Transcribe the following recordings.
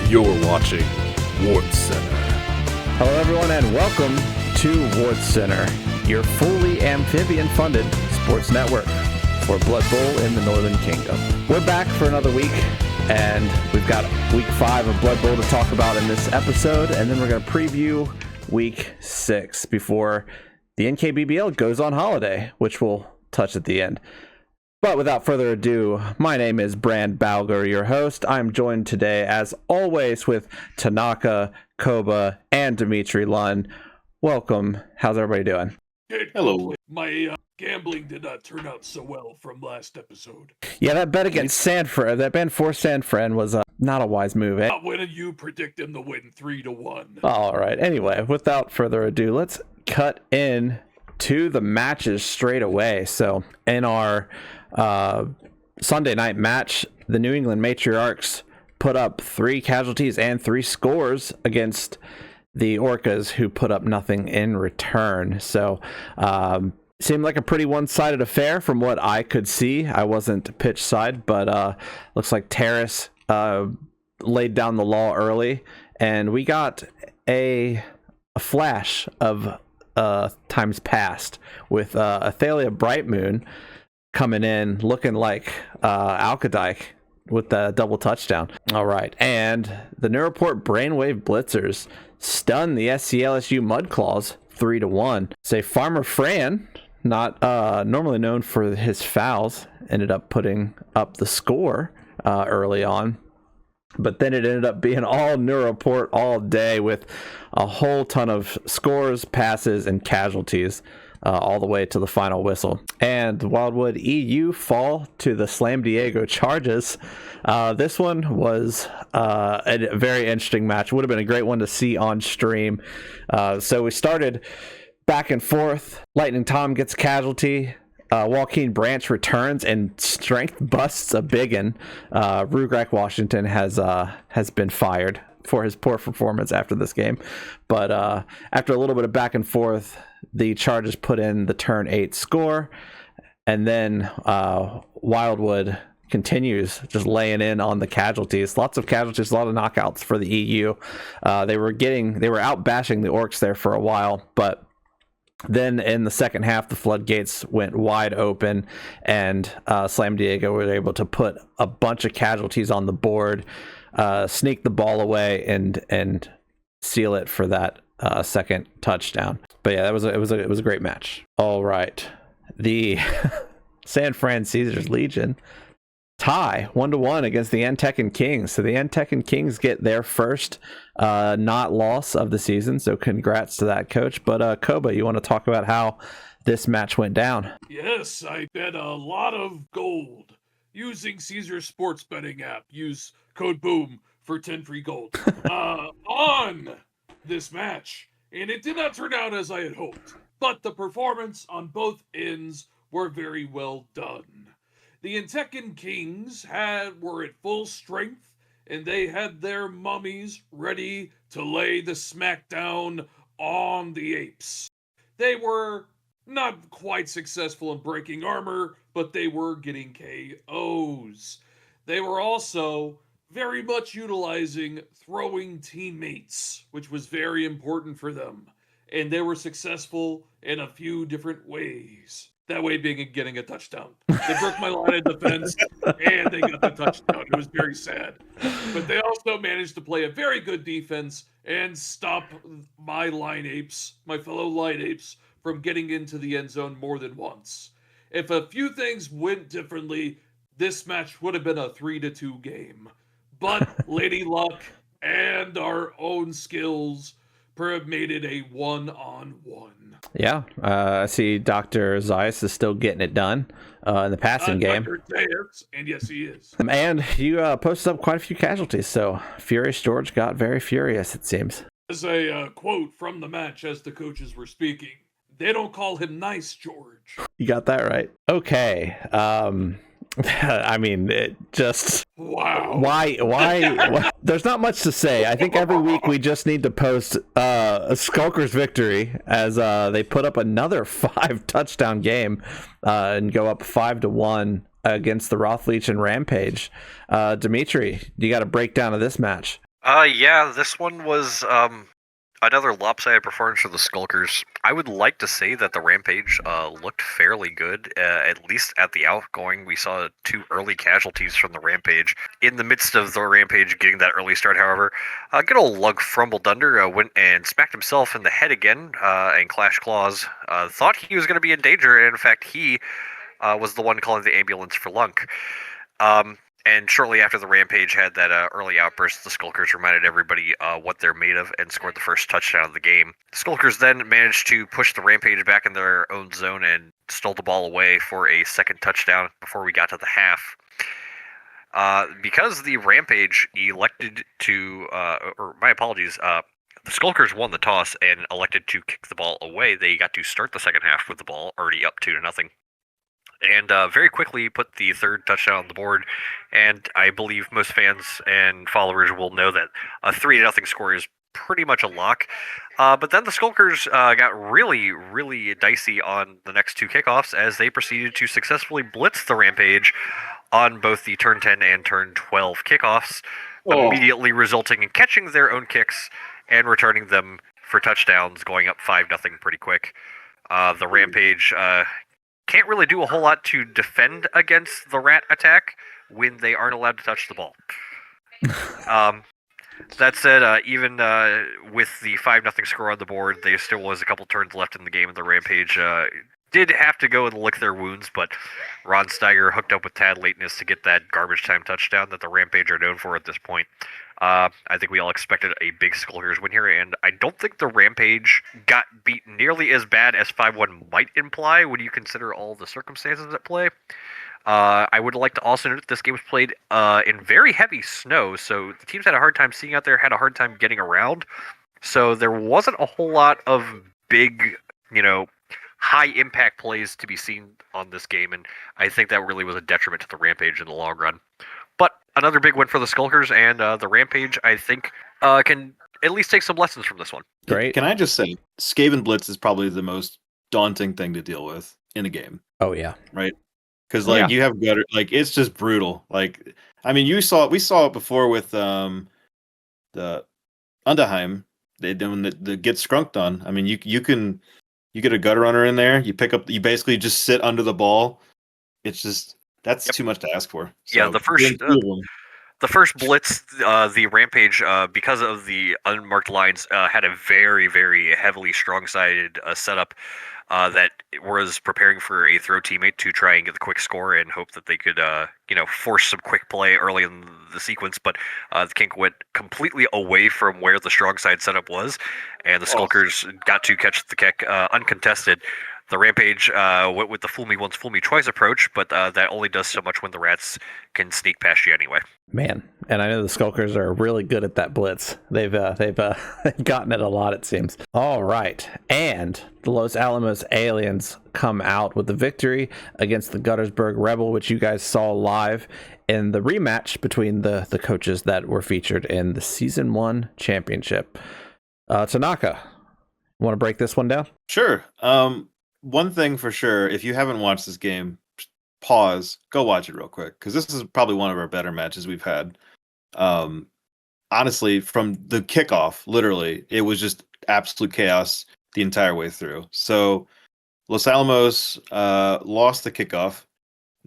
You're watching Wartscenter. Hello everyone and welcome to Wartscenter, your fully amphibian-funded sports network for Blood Bowl in the Northern Kingdom. We're back for another week, and we've got week 5 of Blood Bowl to talk about in this episode, and then we're going to preview week 6 before the NKBBL goes on holiday, which we'll touch at the end. But without further ado, my name is Brand Balger, your host. I'm joined today, as always, with Tanaka, Koba, and Dimitri Lund. Welcome. How's everybody doing? Hello. My gambling did not turn out so well from last episode. Yeah, that bet against Sanford, that bet for Sanford was not a wise move. Not when you predict him to win 3-1. All right. Anyway, without further ado, let's cut in to the matches straight away. So in our Sunday night match, the New England Matriarchs put up 3 casualties and 3 scores against the Orcas, who put up nothing in return. So seemed like a pretty one-sided affair from what I could see. I wasn't pitch side, but looks like Terrace laid down the law early, and we got a flash of times past with Athalia Brightmoon coming in looking like Alkadike with the double touchdown. All right, and the Neuroport Brainwave Blitzers stunned the SCLSU Mudclaws 3-1. Say Farmer Fran, not normally known for his fouls, ended up putting up the score early on. But then it ended up being all Neuroport all day with a whole ton of scores, passes, and casualties all the way to the final whistle. And Wildwood EU fall to the Slam Diego Charges. This one was a very interesting match. Would have been a great one to see on stream. So we started back and forth. Lightning Tom gets a casualty. Joaquin Branch returns and strength busts a biggin. Rugrek Washington has been fired for his poor performance after this game. But after a little bit of back and forth, the Chargers put in the turn 8 score. And then Wildwood continues just laying in on the casualties. Lots of casualties, a lot of knockouts for the EU. They were out bashing the Orcs there for a while, but then in the second half, the floodgates went wide open, and Slam Diego were able to put a bunch of casualties on the board, sneak the ball away, and seal it for that second touchdown. But yeah, it was a great match. All right, the San Fran Caesars Legion tie 1-1 against the Antecan Kings. So the Antecan Kings get their first not loss of the season. So congrats to that, coach. But Koba, you want to talk about how this match went down? Yes, I bet a lot of gold using Caesar Sports Betting app. Use code BOOM for 10 free gold on this match. And it did not turn out as I had hoped. But the performance on both ends were very well done. The Antecan Kings were at full strength, and they had their mummies ready to lay the smackdown on the apes. They were not quite successful in breaking armor, but they were getting KOs. They were also very much utilizing throwing teammates, which was very important for them. And they were successful in a few different ways. That way being getting a touchdown. They broke my line of defense, and they got the touchdown. It was very sad. But they also managed to play a very good defense and stop my fellow line apes, from getting into the end zone more than once. If a few things went differently, this match would have been a 3-2 game. But Lady Luck and our own skills made it a 1-on-1. Yeah, I see Dr. Zeiss is still getting it done in the passing game. Dr. Zeiss, and yes, he is. And you posted up quite a few casualties, so Furious George got very furious, it seems. As a quote from the match as the coaches were speaking, they don't call him Nice George. You got that right. Okay. I mean, it just... Wow. Why? There's not much to say. I think every week we just need to post a Skulkers victory as they put up another 5-touchdown game and go up 5-1 against the Rothleach and Rampage. Dimitri, you got a breakdown of this match? Yeah, this one was another lopsided performance for the Skulkers. I would like to say that the Rampage looked fairly good, at least at the outgoing. We saw 2 early casualties from the Rampage. In the midst of the Rampage getting that early start, however, good old Lug Frumbledunder went and smacked himself in the head again, and Clash Claws thought he was going to be in danger, and in fact, he was the one calling the ambulance for Lunk. Um, and shortly after the Rampage had that early outburst, the Skulkers reminded everybody what they're made of and scored the first touchdown of the game. The Skulkers then managed to push the Rampage back in their own zone and stole the ball away for a second touchdown before we got to the half. Because the Rampage elected to, or my apologies, the Skulkers won the toss and elected to kick the ball away. They got to start the second half with the ball already up 2-0. And very quickly put the third touchdown on the board. And I believe most fans and followers will know that a 3-0 score is pretty much a lock. But then the Skulkers got really, really dicey on the next 2 kickoffs as they proceeded to successfully blitz the Rampage on both the turn 10 and turn 12 kickoffs, immediately resulting in catching their own kicks and returning them for touchdowns, going up 5-0 pretty quick. The Rampage can't really do a whole lot to defend against the rat attack when they aren't allowed to touch the ball. That said, even with the 5-0 score on the board, there still was a couple turns left in the game, and the Rampage did have to go and lick their wounds, but Ron Steiger hooked up with Tad Lateness to get that garbage time touchdown that the Rampage are known for at this point. I think we all expected a big Skulkers win here, and I don't think the Rampage got beat nearly as bad as 5-1 might imply when you consider all the circumstances at play. I would like to also note that this game was played in very heavy snow, so the teams had a hard time seeing out there, had a hard time getting around. So there wasn't a whole lot of big, high impact plays to be seen on this game, and I think that really was a detriment to the Rampage in the long run. But another big win for the Skulkers, and the Rampage, I think, can at least take some lessons from this one. Great. Can I just say, Skaven Blitz is probably the most daunting thing to deal with in a game. Oh yeah. Right? Because you have gutter, it's just brutal. We saw it before with the Underheim. They doing the get skrunked on. I mean, you get a gutter runner in there. You basically just sit under the ball. It's just that's too much to ask for. So, yeah, the first blitz, the Rampage, because of the unmarked lines, had a very, very heavily strong-sided setup that was preparing for a throw teammate to try and get the quick score and hope that they could, force some quick play early in the sequence. But the Kink went completely away from where the strong side setup was, and the Skulkers got to catch the kick uncontested. The Rampage went with the fool me once, fool me twice approach, but that only does so much when the rats can sneak past you anyway. Man, and I know the Skulkers are really good at that blitz. They've gotten it a lot, it seems. All right, and the Los Alamos Aliens come out with the victory against the Guttersburg Rebel, which you guys saw live in the rematch between the coaches that were featured in the Season 1 championship. Tanaka, want to break this one down? Sure. One thing for sure, if you haven't watched this game, pause, go watch it real quick, because this is probably one of our better matches we've had. Honestly, from the kickoff, literally, it was just absolute chaos the entire way through. So Los Alamos lost the kickoff.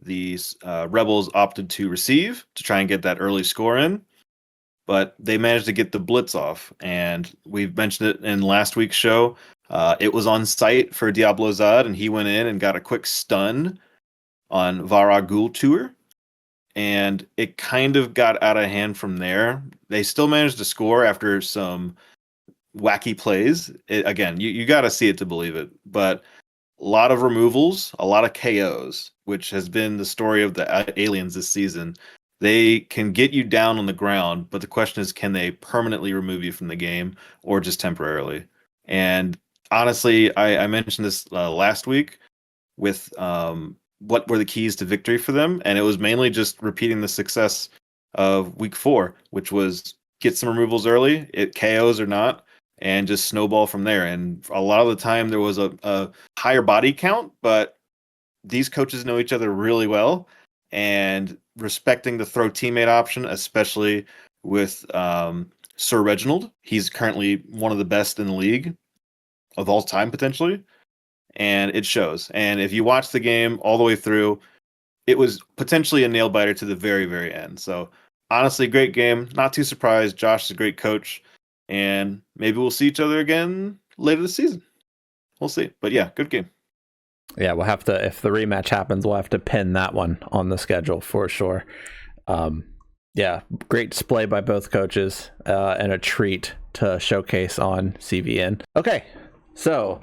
The Rebels opted to receive to try and get that early score in, but they managed to get the blitz off. And we've mentioned it in last week's show. It was on site for Diablo Zod, and he went in and got a quick stun on Vara Ghul Tour, and it kind of got out of hand from there. They still managed to score after some wacky plays. Again, you got to see it to believe it, but a lot of removals, a lot of KOs, which has been the story of the aliens this season. They can get you down on the ground, but the question is, can they permanently remove you from the game or just temporarily? And honestly, I mentioned this last week with what were the keys to victory for them, and it was mainly just repeating the success of week 4, which was get some removals early, it KOs or not, and just snowball from there. And a lot of the time there was a higher body count, but these coaches know each other really well, and respecting the throw teammate option, especially with Sir Reginald. He's currently one of the best in the league of all time, potentially. And it shows. And if you watch the game all the way through, it was potentially a nail biter to the very, very end. So honestly, great game. Not too surprised. Josh is a great coach. And maybe we'll see each other again later this season. We'll see. But yeah, good game. Yeah, we'll have to, if the rematch happens, we'll have to pin that one on the schedule for sure. Yeah, great display by both coaches, and a treat to showcase on CVN. Okay, so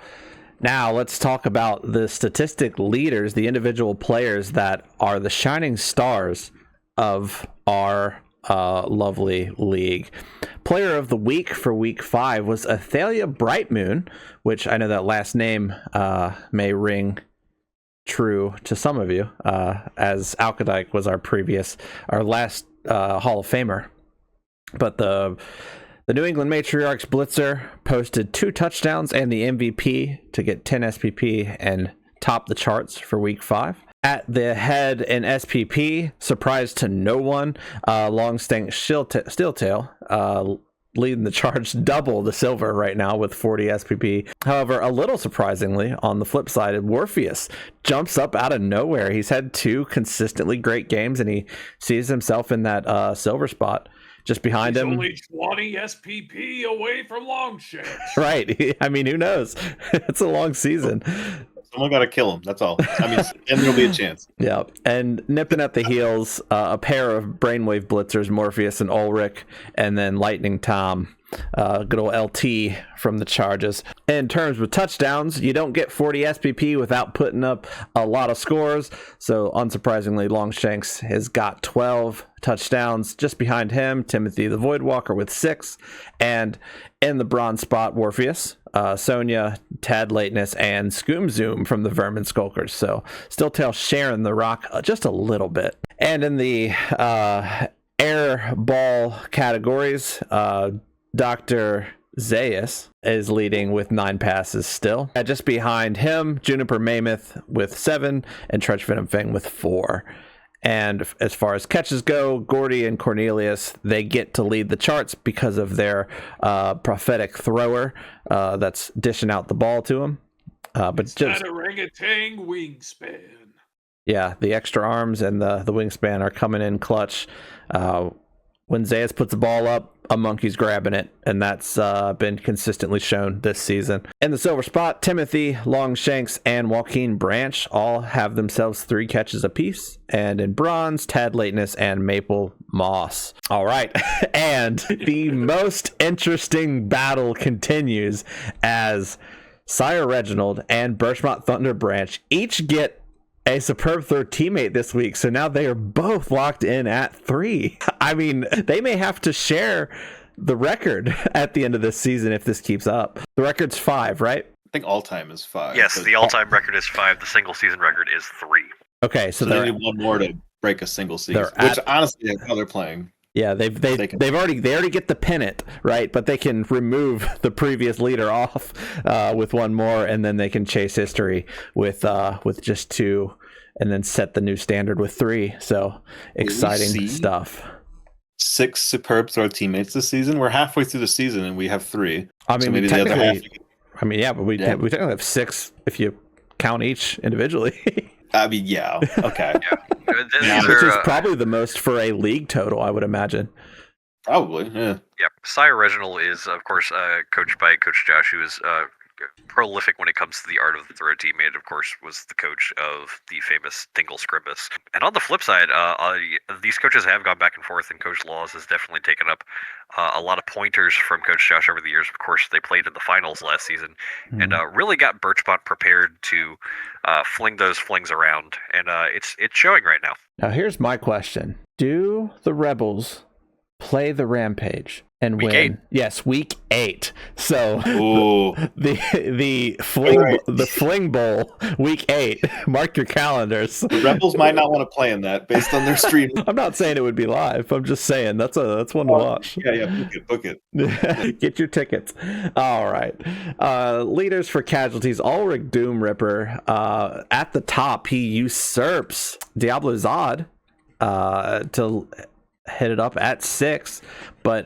now let's talk about the statistic leaders, the individual players that are the shining stars of our lovely league. Player of the week for week 5 was Athalia Brightmoon, which I know that last name may ring true to some of you, as Alkadike was our last Hall of Famer. But the New England Matriarchs Blitzer posted 2 touchdowns and the MVP to get 10 SPP and top the charts for week 5. At the head in SPP, surprise to no one, Longstank Steeltail, leading the charge, double the silver right now with 40 SPP. However, a little surprisingly, on the flip side, Warpheus jumps up out of nowhere. He's had 2 consistently great games, and he sees himself in that silver spot. Just behind him, only 20 SPP away from Longshanks. Right. I mean, who knows? It's a long season. Someone got to kill him. That's all. I mean, and there'll be a chance. Yeah. And nipping at the heels, a pair of Brainwave Blitzers, Morpheus and Ulrich, and then Lightning Tom, good old LT from the Charges. In terms of touchdowns, you don't get 40 SPP without putting up a lot of scores. So unsurprisingly, Longshanks has got 12 touchdowns. Just behind him, Timothy the Voidwalker with 6. And in the bronze spot, Warpheus, Sonia, Tad Lateness, and Scoom Zoom from the Vermin Skulkers. So Steeltail sharing the rock just a little bit. And in the air ball categories, Dr. Zayas is leading with 9 passes still. Just behind him, Juniper Mammoth with 7 and Trudge Venom Fang with 4. And as far as catches go, Gordy and Cornelius, they get to lead the charts because of their prophetic thrower that's dishing out the ball to him. But it's just that orangutan wingspan. Yeah, the extra arms and the wingspan are coming in clutch. When Zayas puts the ball up, a monkey's grabbing it, and that's been consistently shown this season. In the silver spot, Timothy, Longshanks, and Joaquin Branch all have themselves 3 catches apiece. And in bronze, Tad Lateness and Maple Moss. All right, and the most interesting battle continues as Sire Reginald and Birchmont Thunder Branch each get a superb third teammate this week, so now they are both locked in at 3. I mean, they may have to share the record at the end of this season if this keeps up. The record's 5, right? I think all-time is 5. Yes, the all-time record is 5. The single season record is 3. Okay, so they need one more to break a single season, which honestly is how they're playing. Yeah, they already get the pennant, right? But they can remove the previous leader off with one more, and then they can chase history with just 2, and then set the new standard with 3. So exciting stuff. 6 superb throw teammates this season. We're halfway through the season, and we have 3. I mean, so maybe the other half. I mean, yeah, but we technically have 6 if you count each individually. I mean, yeah, okay. Which is probably the most for a league total, I would imagine. Probably, yeah. Yeah, Sire Reginald is, of course, coached by Coach Josh, who is prolific when it comes to the art of the throw teammate. Of course, was the coach of the famous Dingle Scrimbus. And on the flip side, these coaches have gone back and forth, and Coach Laws has definitely taken up a lot of pointers from Coach Josh over the years. Of course, they played in the finals last season, and really got Birchmont prepared to fling those flings around, and it's showing right now. Now, here's my question: do the Rebels play the Rampage and week win? 8. Yes, week 8. So the fling bowl, week 8. Mark your calendars. The Rebels might not want to play in that based on their stream. I'm not saying it would be live. I'm just saying that's one to watch. Yeah, book it. Get your tickets. All right. Leaders for casualties. Ulrich Doom Ripper. At the top, he usurps Diablo Zod to hit it up at 6. But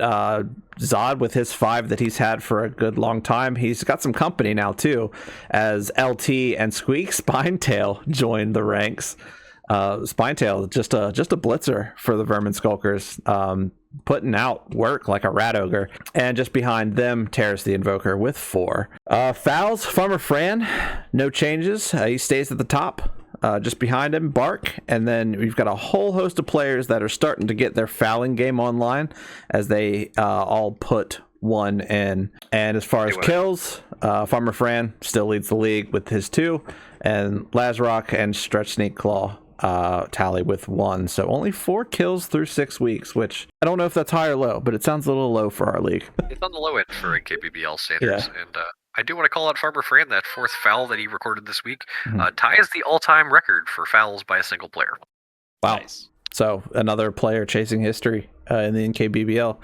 Zod, with his 5 that he's had for a good long time, he's got some company now too, as LT and Squeak Spinetail joined the ranks. Spinetail, just a blitzer for the Vermin Skulkers, putting out work like a rat ogre. And just behind them, Terrace the Invoker with 4. Fouls, Farmer Fran, no changes. He stays at the top. Just behind him, Bark, and then we've got a whole host of players that are starting to get their fouling game online as they all put 1 in. And as far as kills, Farmer Fran still leads the league with his 2, and Lazrock and Stretch Snake Claw tally with 1. So only 4 kills through 6 weeks, which I don't know if that's high or low, but it sounds a little low for our league. It's on the low end for NKBBL standards, and I do want to call out Farmer Fran. That 4th foul that he recorded this week ties the all-time record for fouls by a single player. Wow. Nice. So another player chasing history in the NKBBL.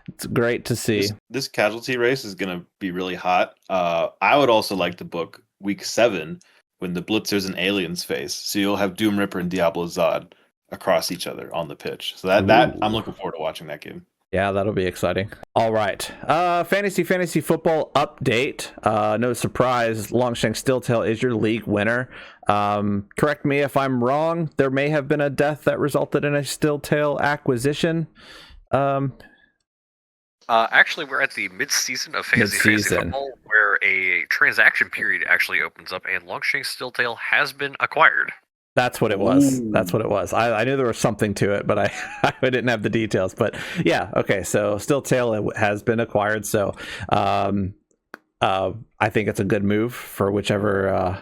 It's great to see. This casualty race is going to be really hot. I would also like to book week 7 when the Blitzers and Aliens face. So you'll have Doom Ripper and Diablo Zod across each other on the pitch. So that I'm looking forward to watching that game. Yeah, that'll be exciting. All right. Fantasy football update. No surprise, Longshank Stilltail is your league winner. Correct me if I'm wrong. There may have been a death that resulted in a Stilltail acquisition. Actually, we're at the mid-season of fantasy football, where a transaction period actually opens up, and Longshank Stilltail has been acquired. That's what it was. Ooh. That's what it was. I knew there was something to it, but I didn't have the details. But yeah, okay. So Stilltail has been acquired. So I think it's a good move for whichever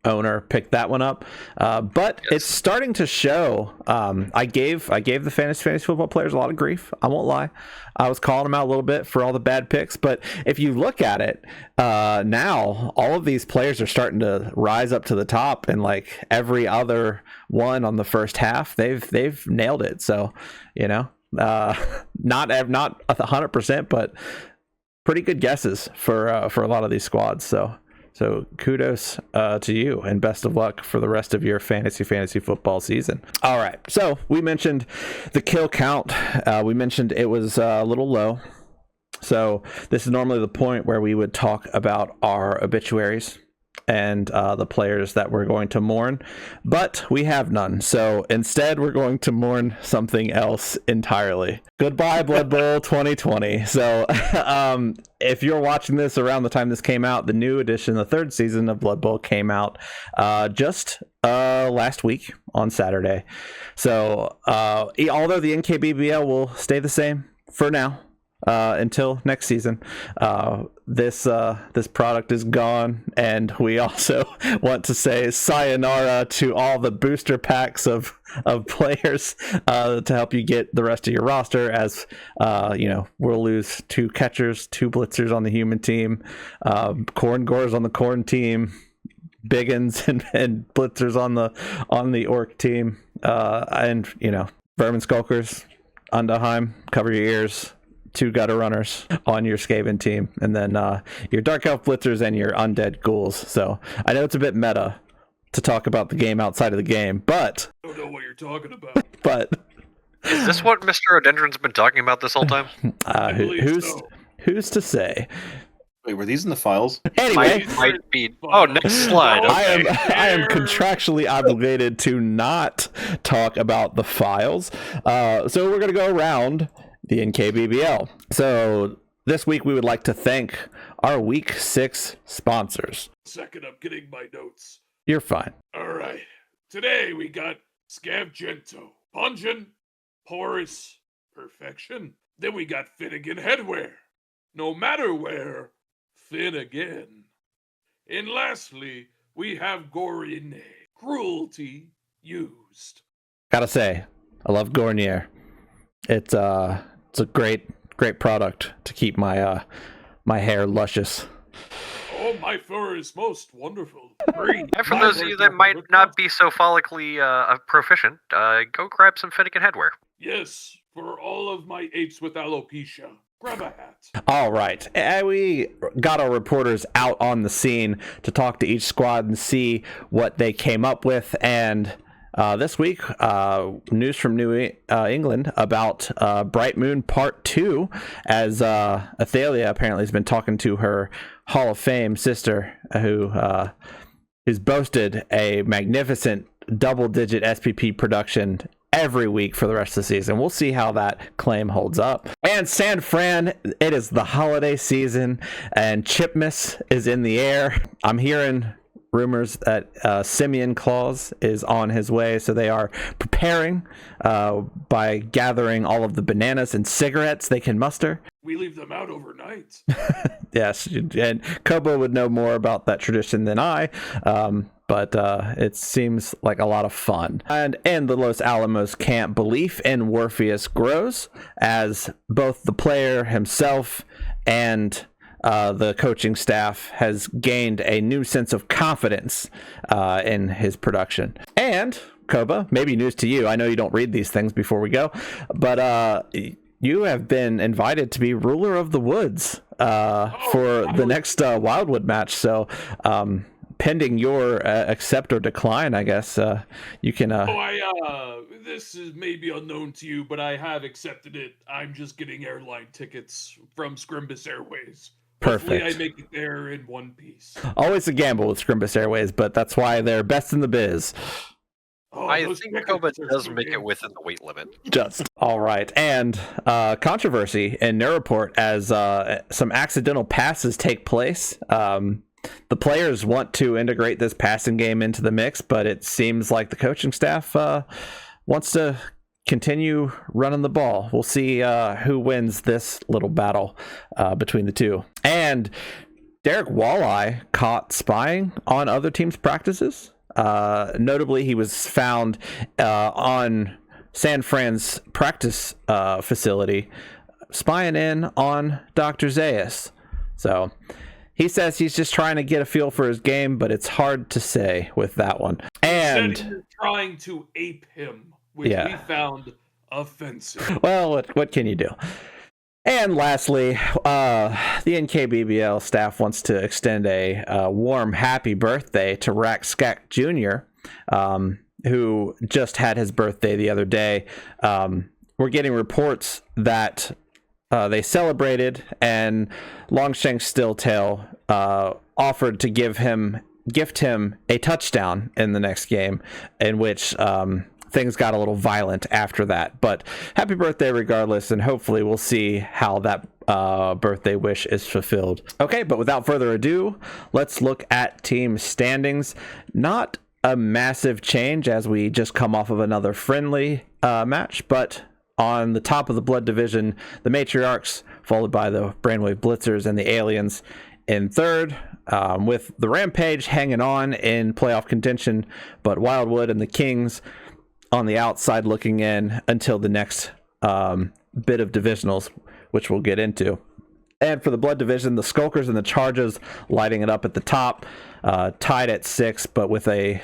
owner picked that one up. But yes, it's starting to show. I gave the fantasy football players a lot of grief. I won't lie. I was calling them out a little bit for all the bad picks. But if you look at it, now all of these players are starting to rise up to the top, and like every other one on the first half, they've nailed it. So, not 100%, but pretty good guesses for a lot of these squads. So kudos to you, and best of luck for the rest of your fantasy football season. All right. So we mentioned the kill count. We mentioned it was a little low. So this is normally the point where we would talk about our obituaries and the players that we're going to mourn, but we have none. So instead, we're going to mourn something else entirely. Goodbye, Blood Bowl 2020. So if you're watching this around the time this came out, the new edition, the 3rd season of Blood Bowl came out just last week on Saturday. So although the NKBBL will stay the same for now, until next season, this product is gone, and we also want to say sayonara to all the booster packs of players to help you get the rest of your roster, as we'll lose 2 catchers, 2 blitzers on the human team, corn gores on the corn team, biggins and blitzers on the orc team, and Vermin Skulkers, Undaheim, cover your ears, 2 gutter runners on your Skaven team, and then your Dark Elf Blitzers and your Undead Ghouls. So I know it's a bit meta to talk about the game outside of the game, but I don't know what you're talking about. But is this what Mr. Odendron's been talking about this whole time? Who's to say? Wait, were these in the files? Anyway, might be. Oh, next slide. Okay. I am contractually obligated to not talk about the files. So we're gonna go around the NKBBL. So this week we would like to thank our week 6 sponsors. Second, I'm getting my notes. You're fine. All right. Today we got Scavgento, Pungent, Porous, Perfection. Then we got Finnegan Headwear. No matter where, Finnegan. And lastly, we have Gorine, Cruelty Used. Gotta say, I love Gornier. It's a great product to keep my my hair luscious. Oh, my fur is most wonderful. Green. And for those of you that might not be so follically proficient, go grab some Finnegan headwear. Yes, for all of my apes with alopecia. Grab a hat. All right. We got our reporters out on the scene to talk to each squad and see what they came up with. And this week, news from New England about Bright Moon Part 2, as Athalia apparently has been talking to her Hall of Fame sister, who's boasted a magnificent double-digit SPP production every week for the rest of the season. We'll see how that claim holds up. And San Fran, it is the holiday season, and Chipmas is in the air. I'm hearing rumors that Simeon Claus is on his way, so they are preparing by gathering all of the bananas and cigarettes they can muster. We leave them out overnight. Yes, and Kobo would know more about that tradition than I, but it seems like a lot of fun. And in the Los Alamos camp, belief in Warfius grows as both the player himself and the coaching staff has gained a new sense of confidence in his production. And Koba, maybe news to you. I know you don't read these things before we go, but you have been invited to be ruler of the woods for the next Wildwood match. So pending your accept or decline, I guess you can. This is maybe unknown to you, but I have accepted it. I'm just getting airline tickets from Scrimbus Airways. Perfect. Hopefully I make it there in one piece. Always a gamble with Scrimbus Airways, but that's why they're best in the biz. I think Koba does make it within the weight limit. Just all right. And controversy in Neuroport as some accidental passes take place. The players want to integrate this passing game into the mix, but it seems like the coaching staff wants to continue running the ball. We'll see who wins this little battle between the two. And Derek Walleye caught spying on other teams' practices. Notably, he was found on San Fran's practice facility spying in on Dr. Zayas. So he says he's just trying to get a feel for his game, but it's hard to say with that one. And you're trying to ape him, which we found offensive. Well, what can you do? And lastly, the NKBBL staff wants to extend a warm happy birthday to Rack Skak Jr., who just had his birthday the other day. We're getting reports that they celebrated, and Longshank Stilltail offered to gift him a touchdown in the next game, in which things got a little violent after that. But happy birthday regardless, and hopefully we'll see how that birthday wish is fulfilled. Okay, but without further ado, let's look at team standings. Not a massive change as we just come off of another friendly match, but on the top of the Blood Division, the Matriarchs, followed by the Brainwave Blitzers and the Aliens in third, with the Rampage hanging on in playoff contention, but Wildwood and the Kings on the outside looking in until the next bit of divisionals, which we'll get into. And for the Blood Division, the Skulkers and the Charges lighting it up at the top, tied at 6, but with a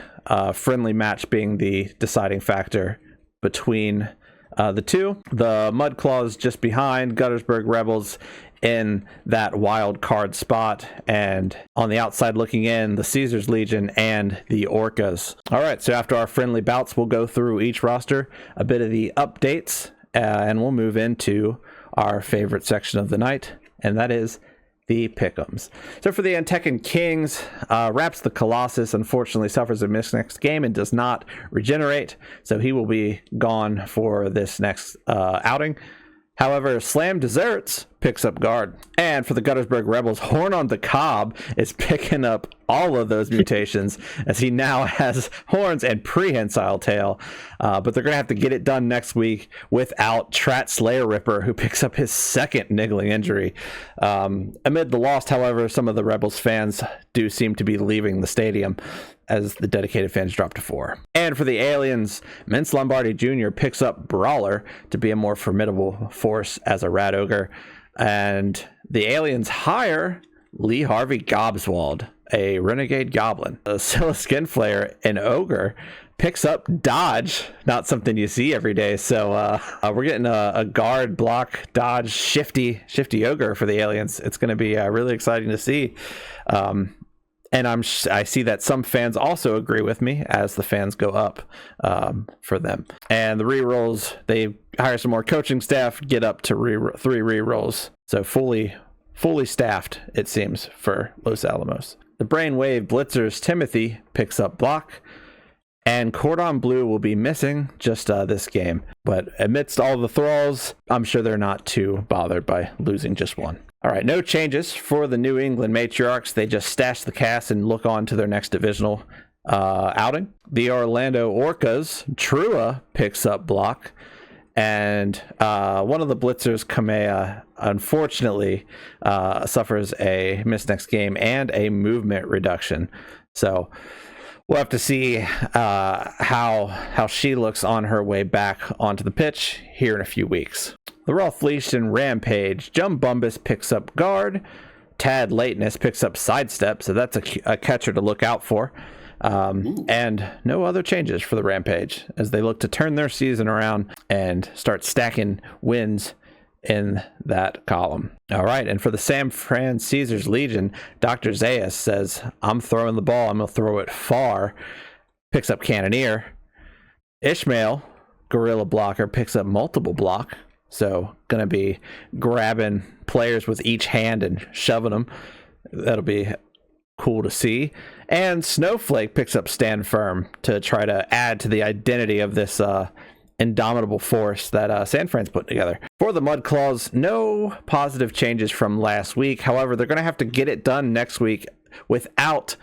friendly match being the deciding factor between the two. The Mudclaws just behind, Guttersburg Rebels in that wild card spot, and on the outside looking in, the Caesars Legion and the Orcas. All right, so after our friendly bouts, we'll go through each roster, a bit of the updates, and we'll move into our favorite section of the night, and that is the pick'ems. So for the Antekan Kings, Raps the Colossus unfortunately suffers a miss next game and does not regenerate, so he will be gone for this next outing. However, Slam Desserts picks up guard. And for the Guttersburg Rebels, Horn on the Cob is picking up all of those mutations as he now has horns and prehensile tail. But they're going to have to get it done next week without Trat Slayer Ripper, who picks up his second niggling injury. Amid the loss, however, some of the Rebels fans do seem to be leaving the stadium as the dedicated fans drop to 4. And for the Aliens, Mince Lombardi Jr. picks up Brawler to be a more formidable force as a Rat Ogre. And the Aliens hire Lee Harvey Gobswald, a Renegade Goblin. Scylla Skinflare, an Ogre, picks up Dodge, not something you see every day. So we're getting a guard, block, dodge, shifty Ogre for the Aliens. It's going to be really exciting to see. And I see that some fans also agree with me as the fans go up for them. And the re-rolls, they hire some more coaching staff, get up to 3 re-rolls. So fully staffed, it seems, for Los Alamos. The Brainwave Blitzers Timothy picks up block. And Cordon Bleu will be missing just this game. But amidst all the thralls, I'm sure they're not too bothered by losing just one. All right, no changes for the New England Matriarchs. They just stash the cast and look on to their next divisional outing. The Orlando Orcas, Trua, picks up block. And one of the Blitzers, Kamea, unfortunately suffers a missed next game and a movement reduction. So we'll have to see how she looks on her way back onto the pitch here in a few weeks. The Rothleishton Rampage, Jumbumbus picks up guard. Tad Lateness picks up sidestep, so that's a catcher to look out for. And no other changes for the Rampage as they look to turn their season around and start stacking wins in that column. All right, and for the San Fran Caesars Legion, Dr. Zayas says, I'm throwing the ball, I'm going to throw it far. Picks up Cannoneer. Ishmael, Gorilla Blocker, picks up multiple block. So going to be grabbing players with each hand and shoving them. That'll be cool to see. And Snowflake picks up Stand Firm to try to add to the identity of this indomitable force that San Fran's put together. For the Mud Claws, no positive changes from last week. However, they're going to have to get it done next week without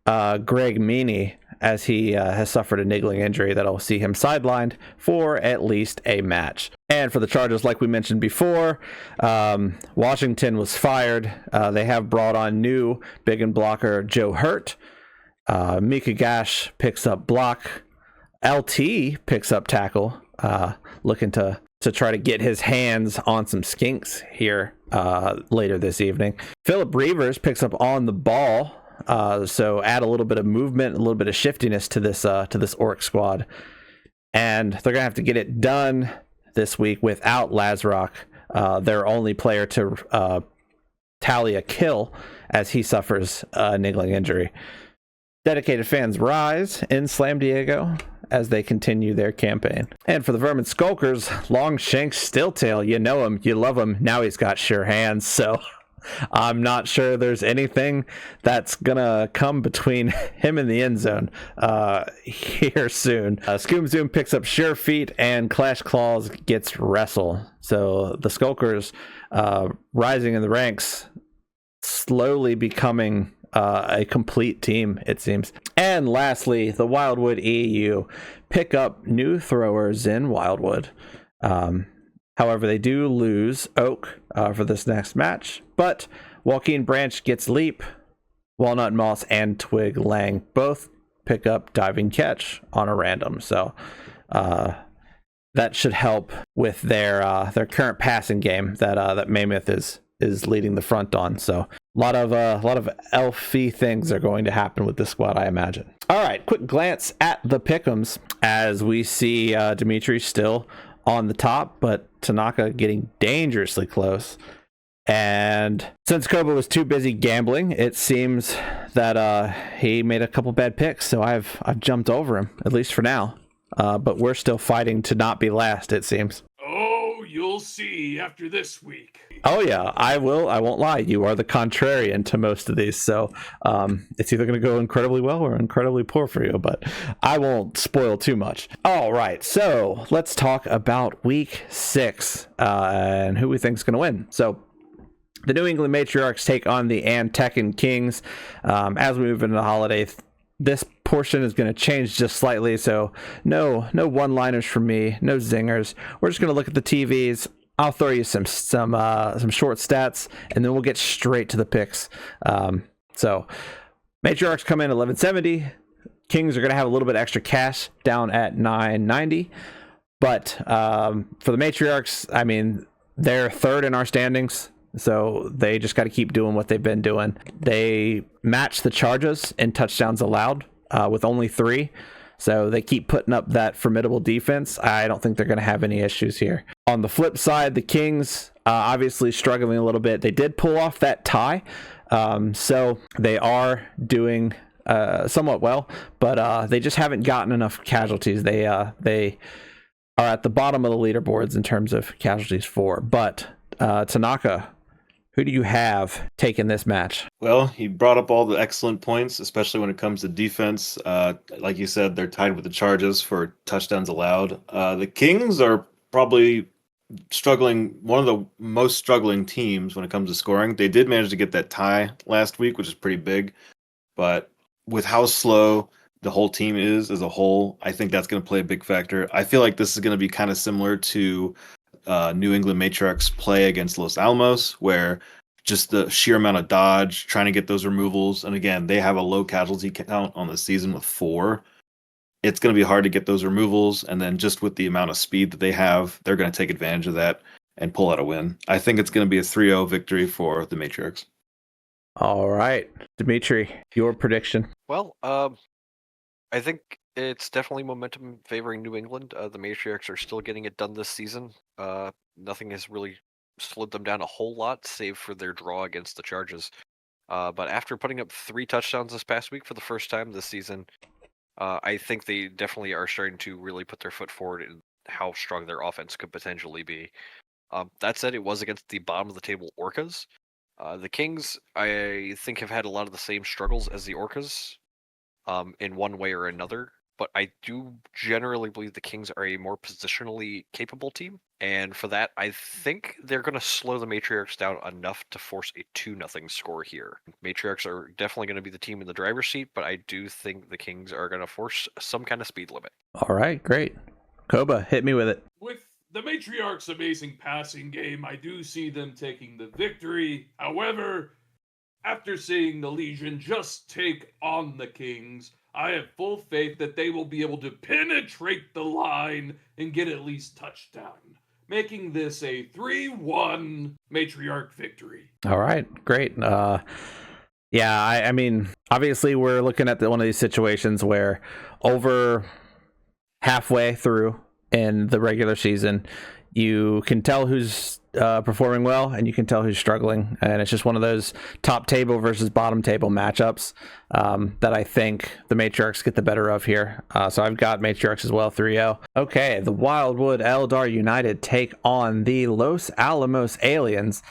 Greg Meany, as he has suffered a niggling injury that'll see him sidelined for at least a match. And for the Chargers, like we mentioned before, Washington was fired. They have brought on new big and blocker Joe Hurt. Mika Gash picks up block. LT picks up tackle, looking to try to get his hands on some skinks here later this evening. Philip Reavers picks up on the ball, so add a little bit of movement, a little bit of shiftiness to this Orc squad. And they're gonna have to get it done this week without Lazarok, their only player to tally a kill as he suffers a niggling injury. Dedicated fans rise in Slam Diego as they continue their campaign. And for the Vermin Skulkers, Longshank Stilltail, you know him, you love him. Now he's got sure hands, so I'm not sure there's anything that's gonna come between him and the end zone here soon. Scoom Zoom picks up Sure Feet, and Clash Claws gets Wrestle. So the Skulkers rising in the ranks, slowly becoming a complete team, it seems. And lastly, the Wildwood EU pick up new throwers in Wildwood. However, they do lose Oak for this next match, but Joaquin Branch gets Leap, Walnut Moss and Twig Lang both pick up Diving Catch on a random. So that should help with their current passing game that Mammoth is leading the front on. So a lot of elfy things are going to happen with this squad, I imagine. All right, quick glance at the pick'ems as we see Dimitri still on the top, but Tanaka getting dangerously close. And since Koba was too busy gambling, it seems that he made a couple bad picks, so I've jumped over him, at least for now. But we're still fighting to not be last, it seems. Oh, you'll see after this week. Oh yeah, I will. I won't lie. You are the contrarian to most of these, so it's either going to go incredibly well or incredibly poor for you, but I won't spoil too much. All right, so let's talk about week 6 and who we think is going to win. So the New England Matriarchs take on the Antekan Kings. As we move into the holiday, this portion is going to change just slightly, so no one-liners from me, no zingers. We're just going to look at the TVs. I'll throw you some short stats, and then we'll get straight to the picks. So Matriarchs come in 1170. Kings are going to have a little bit extra cash down at 990. But for the Matriarchs, I mean, they're third in our standings, so they just got to keep doing what they've been doing. They match the Chargers in touchdowns allowed with only 3. So they keep putting up that formidable defense. I don't think they're going to have any issues here. On the flip side, the Kings obviously struggling a little bit. They did pull off that tie, so they are doing somewhat well, but they just haven't gotten enough casualties. They are at the bottom of the leaderboards in terms of casualties for. But Tanaka, who do you have taking this match? Well, he brought up all the excellent points, especially when it comes to defense. Like you said, they're tied with the Chargers for touchdowns allowed. The Kings are probably one of the most struggling teams when it comes to scoring. They did manage to get that tie last week, which is pretty big. But with how slow the whole team is as a whole, I think that's going to play a big factor. I feel like this is going to be kind of similar to New England Matriarchs play against Los Alamos, where just the sheer amount of dodge, trying to get those removals. And again, they have a low casualty count on the season with 4. It's going to be hard to get those removals. And then just with the amount of speed that they have, they're going to take advantage of that and pull out a win. I think it's going to be a 3-0 victory for the Matriarchs. All right. Dimitri, your prediction. Well, I think it's definitely momentum favoring New England. The Matriarchs are still getting it done this season. Nothing has really slowed them down a whole lot, save for their draw against the Chargers. But after putting up 3 touchdowns this past week for the first time this season, I think they definitely are starting to really put their foot forward in how strong their offense could potentially be. That said, it was against the bottom of the table Orcas. The Kings, I think, have had a lot of the same struggles as the Orcas in one way or another. But I do generally believe the Kings are a more positionally capable team. And for that, I think they're going to slow the Matriarchs down enough to force a 2-0 score here. Matriarchs are definitely going to be the team in the driver's seat, but I do think the Kings are going to force some kind of speed limit. All right, great. Koba, hit me with it. With the Matriarchs' amazing passing game, I do see them taking the victory. However, after seeing the Legion just take on the Kings, I have full faith that they will be able to penetrate the line and get at least touchdown, making this a 3-1 Matriarch victory. All right, great. Yeah, I mean, obviously we're looking at one of these situations where over halfway through in the regular season, you can tell who's performing well and you can tell who's struggling. And it's just one of those top table versus bottom table matchups that I think the Matriarchs get the better of here. So I've got Matriarchs as well, 3-0. Okay, the Wildwood Eldar United take on the Los Alamos Aliens.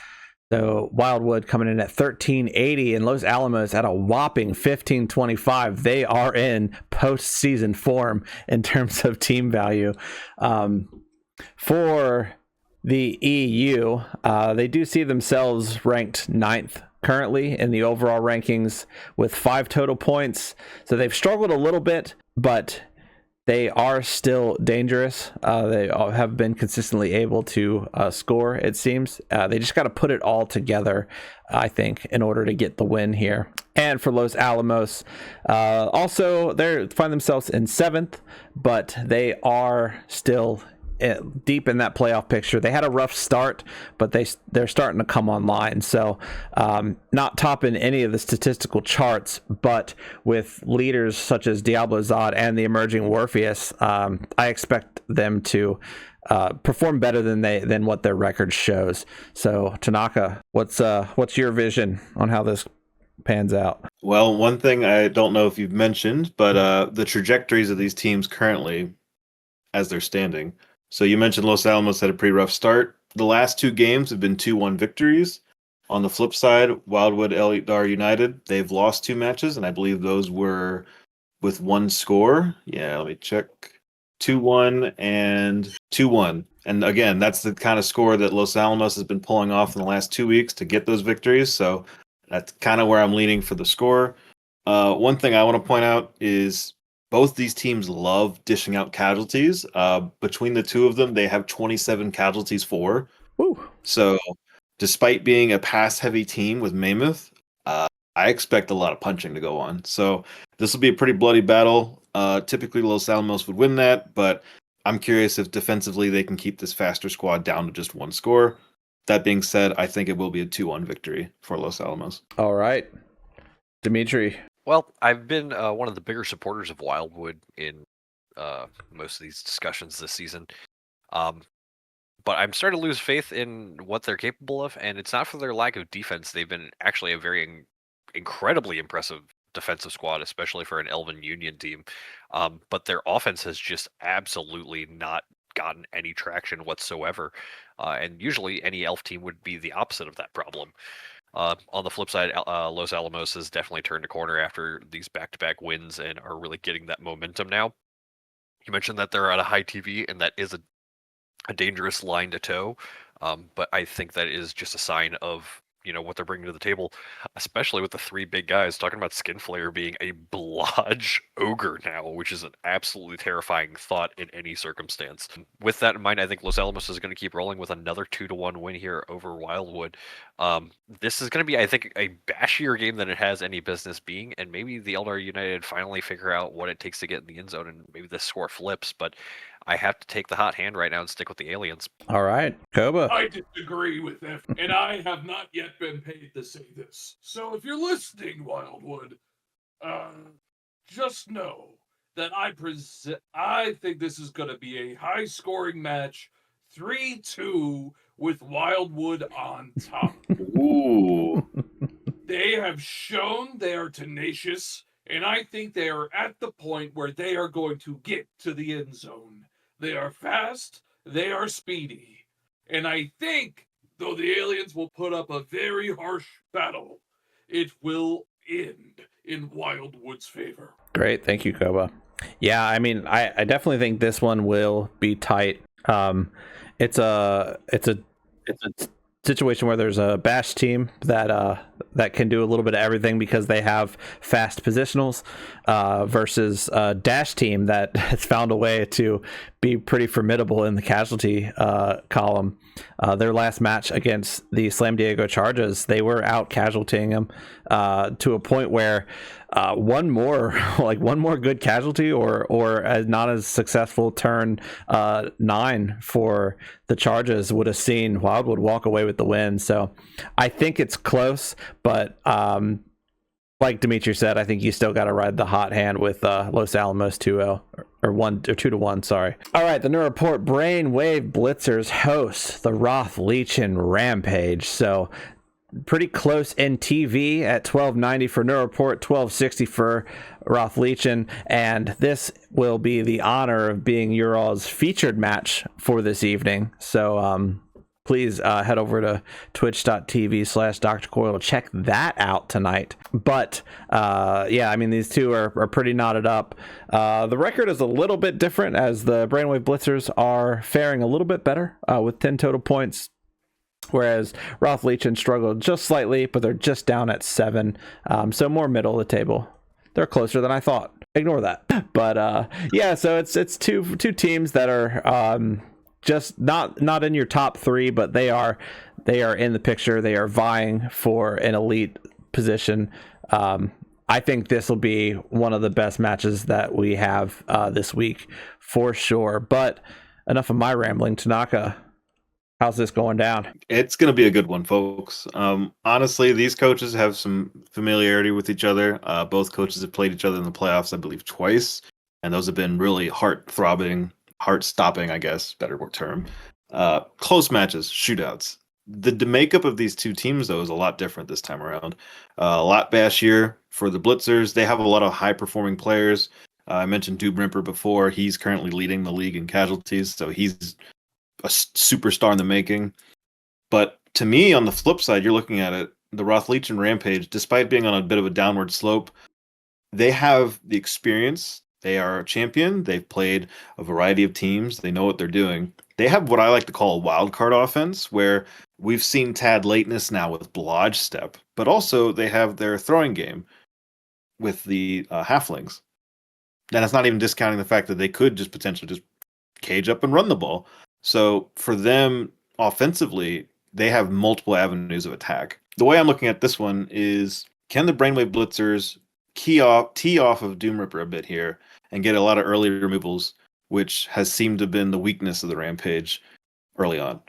So Wildwood coming in at 1380 and Los Alamos at a whopping 1525. They are in postseason form in terms of team value. For the EU, they do see themselves ranked 9th currently in the overall rankings with 5 total points. So they've struggled a little bit, but they are still dangerous. They have been consistently able to score, it seems. They just got to put it all together, I think, in order to get the win here. And for Los Alamos, also, they find themselves in 7th, but they are still deep in that playoff picture. They had a rough start, but they're starting to come online. So not topping any of the statistical charts, but with leaders such as Diablo Zod and the emerging Warpheus, I expect them to perform better than what their record shows. So Tanaka, what's your vision on how this pans out? Well, one thing I don't know if you've mentioned, but the trajectories of these teams currently as they're standing. So you mentioned Los Alamos had a pretty rough start. The last 2 games have been 2-1 victories. On the flip side, Wildwood Eldar United, they've lost 2 matches, and I believe those were with 1 score. Yeah, let me check. 2-1 and 2-1. And again, that's the kind of score that Los Alamos has been pulling off in the last 2 weeks to get those victories. So that's kind of where I'm leaning for the score. One thing I want to point out is both these teams love dishing out casualties. Between the 2 of them, they have 27 casualties for. Woo. So despite being a pass-heavy team with Mammoth, I expect a lot of punching to go on. So this will be a pretty bloody battle. Typically, Los Alamos would win that, but I'm curious if defensively they can keep this faster squad down to just 1 score. That being said, I think it will be a 2-1 victory for Los Alamos. All right. Dimitri. Well, I've been one of the bigger supporters of Wildwood in most of these discussions this season. But I'm starting to lose faith in what they're capable of, and it's not for their lack of defense. They've been actually a very incredibly impressive defensive squad, especially for an Elven Union team. But their offense has just absolutely not gotten any traction whatsoever. And usually any elf team would be the opposite of that problem. On the flip side, Los Alamos has definitely turned a corner after these back-to-back wins and are really getting that momentum now. You mentioned that they're at a high TV, and that is a dangerous line to toe. But I think that is just a sign of what they're bringing to the table, especially with the three big guys. Talking about Skinflayer being a blodge ogre now, which is an absolutely terrifying thought in any circumstance. With that in mind, I think Los Alamos is going to keep rolling with another 2-1 win here over Wildwood. This is going to be, I think, a bashier game than it has any business being, and maybe the Eldar United finally figure out what it takes to get in the end zone, and maybe the score flips. But I have to take the hot hand right now and stick with the aliens. All right, Koba. I disagree with that, and I have not yet been paid to say this. So if you're listening, Wildwood, just know that I think this is going to be a high-scoring match, 3-2 with Wildwood on top. Ooh. They have shown they are tenacious, and I think they are at the point where they are going to get to the end zone. They are fast, they are speedy. And I think, though the aliens will put up a very harsh battle, it will end in Wildwood's favor. Great, thank you, Koba. Yeah, I mean, I definitely think this one will be tight. It's a situation where there's a bash team that can do a little bit of everything because they have fast positionals versus a dash team that has found a way to be pretty formidable in the casualty column. Their last match against the Slam Diego Charges, they were out casualtying them to a point where one more good casualty or as not as successful turn 9 for the Charges would have seen Wildwood walk away with the win. So I think it's close, but like Dimitri said, I think you still got to ride the hot hand with Los Alamos 2-0 or 2-1. Sorry. All right, the new report: Brainwave Blitzers host the Roth Legion Rampage. So pretty close in TV at 1290 for Neuroport, 1260 for Roth Legion, and this will be the honor of being your all's featured match for this evening. So please head over to twitch.tv/Dr. Coyle. Check that out tonight. But yeah, I mean, these two are pretty knotted up. The record is a little bit different as the Brainwave Blitzers are faring a little bit better with 10 total points, whereas Roth Legion struggled just slightly, but they're just down at 7. So more middle of the table. They're closer than I thought. Ignore that. But yeah, so it's two teams that are just not in your top 3, but they are in the picture. They are vying for an elite position. I think this will be one of the best matches that we have this week for sure. But enough of my rambling. Tanaka, how's this going down? It's going to be a good one, folks. Honestly, these coaches have some familiarity with each other. Both coaches have played each other in the playoffs, I believe, twice. And those have been really heart-throbbing, heart-stopping, I guess, better term. Close matches, shootouts. The makeup of these two teams, though, is a lot different this time around. A lot bashier for the Blitzers. They have a lot of high-performing players. I mentioned Dube Rimper before. He's currently leading the league in casualties, so he's a superstar in the making. But to me, on the flip side, you're looking at it, the Roth Legion Rampage, despite being on a bit of a downward slope, they have the experience. They are a champion. They've played a variety of teams. They know what they're doing. They have what I like to call a wild card offense, where we've seen Tad lateness now with Blodge Step, but also they have their throwing game with the halflings. And it's not even discounting the fact that they could just potentially just cage up and run the ball. So for them, offensively, they have multiple avenues of attack. The way I'm looking at this one is, can the Brainwave Blitzers tee off of Doom Ripper a bit here and get a lot of early removals, which has seemed to have been the weakness of the Rampage early on.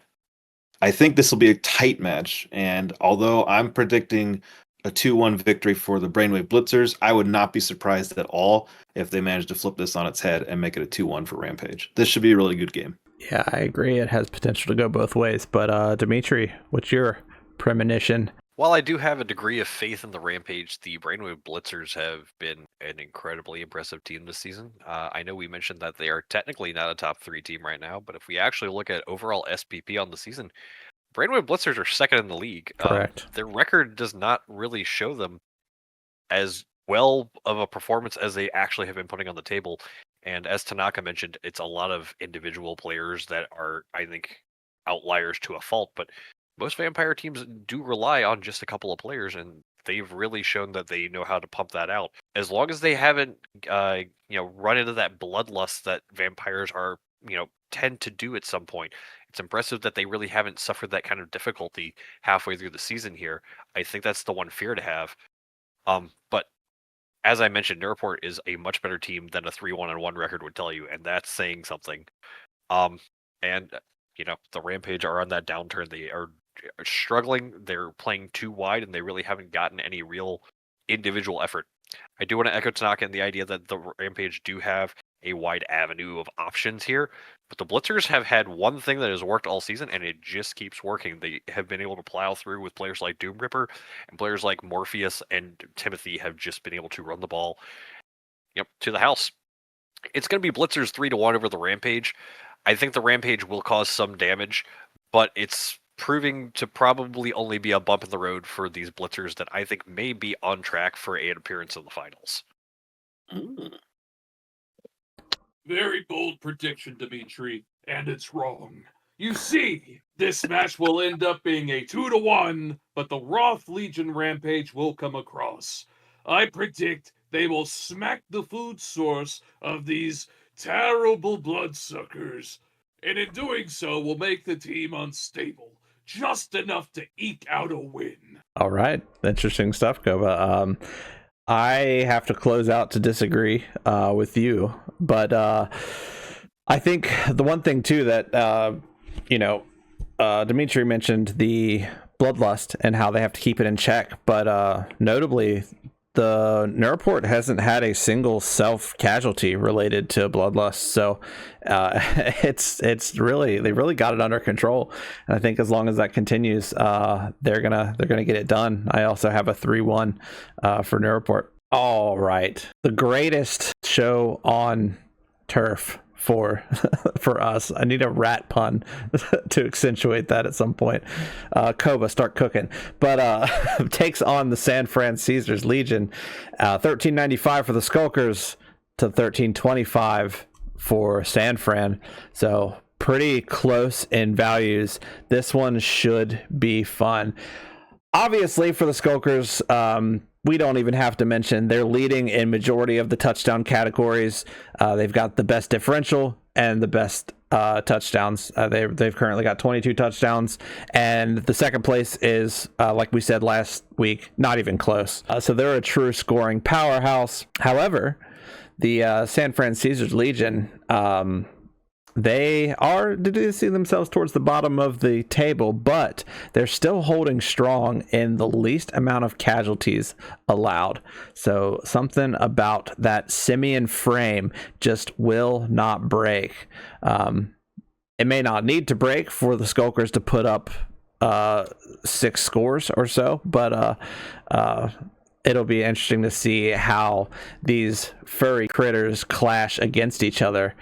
I think this will be a tight match, and although I'm predicting a 2-1 victory for the Brainwave Blitzers. I would not be surprised at all if they manage to flip this on its head and make it a 2-1 for Rampage. This should be a really good game. Yeah, I agree. It has potential to go both ways. But Dimitri, what's your premonition? While I do have a degree of faith in the Rampage, the Brainwave Blitzers have been an incredibly impressive team this season. I know we mentioned that they are technically not a top 3 team right now, but if we actually look at overall SPP on the season, Brainwave Blitzers are second in the league. Correct. Their record does not really show them as well of a performance as they actually have been putting on the table. And as Tanaka mentioned, it's a lot of individual players that are, I think, outliers to a fault, but most Vampire teams do rely on just a couple of players, and they've really shown that they know how to pump that out. As long as they haven't, run into that bloodlust that vampires are, tend to do at some point. It's impressive that they really haven't suffered that kind of difficulty halfway through the season here. I think that's the one fear to have. But as I mentioned, Nurport is a much better team than a 3-1-1 record would tell you, and that's saying something. And the Rampage are on that downturn. They are struggling. They're playing too wide, and they really haven't gotten any real individual effort. I do want to echo Tanaka in the idea that the Rampage do have a wide avenue of options here, but the Blitzers have had one thing that has worked all season, and it just keeps working. They have been able to plow through with players like Doom Ripper, and players like Morpheus and Timothy have just been able to run the ball, to the house. It's going to be Blitzers 3-1 over the Rampage. I think the Rampage will cause some damage, but it's proving to probably only be a bump in the road for these Blitzers that I think may be on track for an appearance in the finals. Very bold prediction, Dimitri, and it's wrong. You see, this match will end up being a 2-1, but the Roth Legion Rampage will come across. I predict they will smack the food source of these terrible bloodsuckers, and in doing so will make the team unstable, just enough to eke out a win. All right. Interesting stuff, Kova. I have to close out to disagree with you, but I think the one thing too that Dimitri mentioned the bloodlust and how they have to keep it in check, but notably the Nurport hasn't had a single self casualty related to bloodlust, so it's really, they really got it under control, and I think as long as that continues, they're gonna get it done. I also have a 3-1 for Nurport. All right, the greatest show on turf for us. I need a rat pun to accentuate that at some point. Koba, start cooking. But takes on the San Fran Caesars Legion. 1395 for the Skulkers to 1325 for San Fran. So pretty close in values. This one should be fun. Obviously, for the Skulkers, we don't even have to mention they're leading in majority of the touchdown categories. They've got the best differential and the best touchdowns. They've currently got 22 touchdowns, and the second place is, like we said last week, not even close. So they're a true scoring powerhouse. However, the San Fran Caesars Legion, they see themselves towards the bottom of the table, but they're still holding strong in the least amount of casualties allowed. So something about that simian frame just will not break. It may not need to break for the Skulkers to put up 6 scores or so, but it'll be interesting to see how these furry critters clash against each other.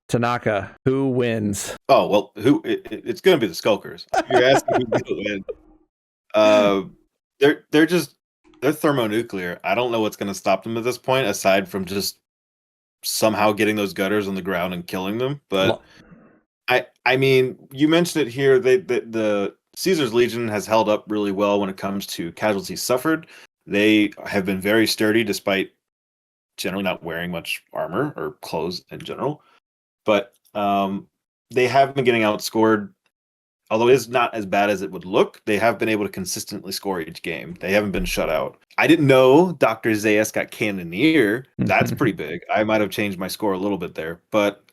Tanaka, who wins? Oh, well, it's going to be the Skulkers. If you're asking who's going to win. They're thermonuclear. I don't know what's going to stop them at this point, aside from just somehow getting those gutters on the ground and killing them. But I mean, you mentioned it here. The Caesars Legion has held up really well when it comes to casualties suffered. They have been very sturdy, despite generally not wearing much armor or clothes in general. But they have been getting outscored, although it's not as bad as it would look. They have been able to consistently score each game. They haven't been shut out. I didn't know Dr. Zayas got Cannoneer. That's pretty big. I might have changed my score a little bit there. But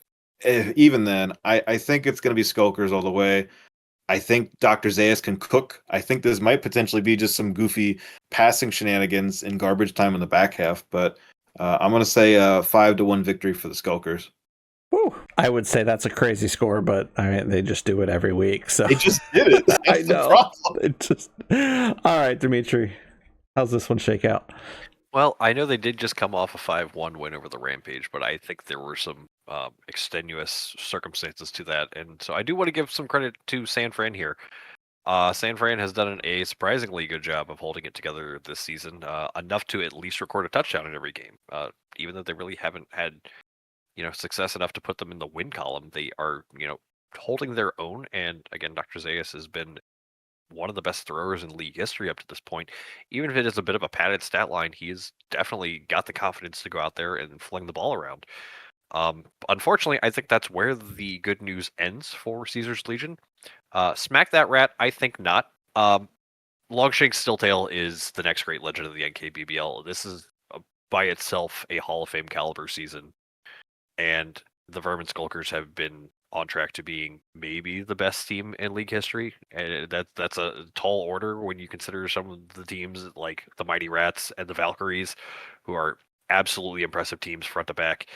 even then, I think it's going to be Skulkers all the way. I think Dr. Zayas can cook. I think this might potentially be just some goofy passing shenanigans in garbage time in the back half, but I'm going to say a 5-1 victory for the Skulkers. Whew. I would say that's a crazy score, but I mean, they just do it every week. So They just did it. That's I the know. problem. It just... All right, Dimitri, how's this one shake out? Well, I know they did just come off a 5-1 win over the Rampage, but I think there were some extenuous circumstances to that, and so I do want to give some credit to San Fran here. San Fran has done a surprisingly good job of holding it together this season, enough to at least record a touchdown in every game. Even though they really haven't had, success enough to put them in the win column, they are, holding their own. And again, Dr. Zayas has been one of the best throwers in league history up to this point. Even if it is a bit of a padded stat line, he has definitely got the confidence to go out there and fling the ball around. Unfortunately, I think that's where the good news ends for Caesar's Legion. Smack that rat, I think not. Longshank Stilltail is the next great legend of the NKBBL. This is by itself a Hall of Fame caliber season, and the Vermin Skulkers have been on track to being maybe the best team in league history, and that's a tall order when you consider some of the teams like the Mighty Rats and the Valkyries, who are absolutely impressive teams front to back,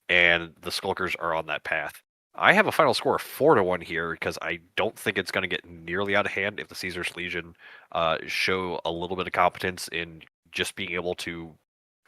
and the Skulkers are on that path. I have a final score of 4-1 here because I don't think it's going to get nearly out of hand if the Caesar's Legion show a little bit of competence in just being able to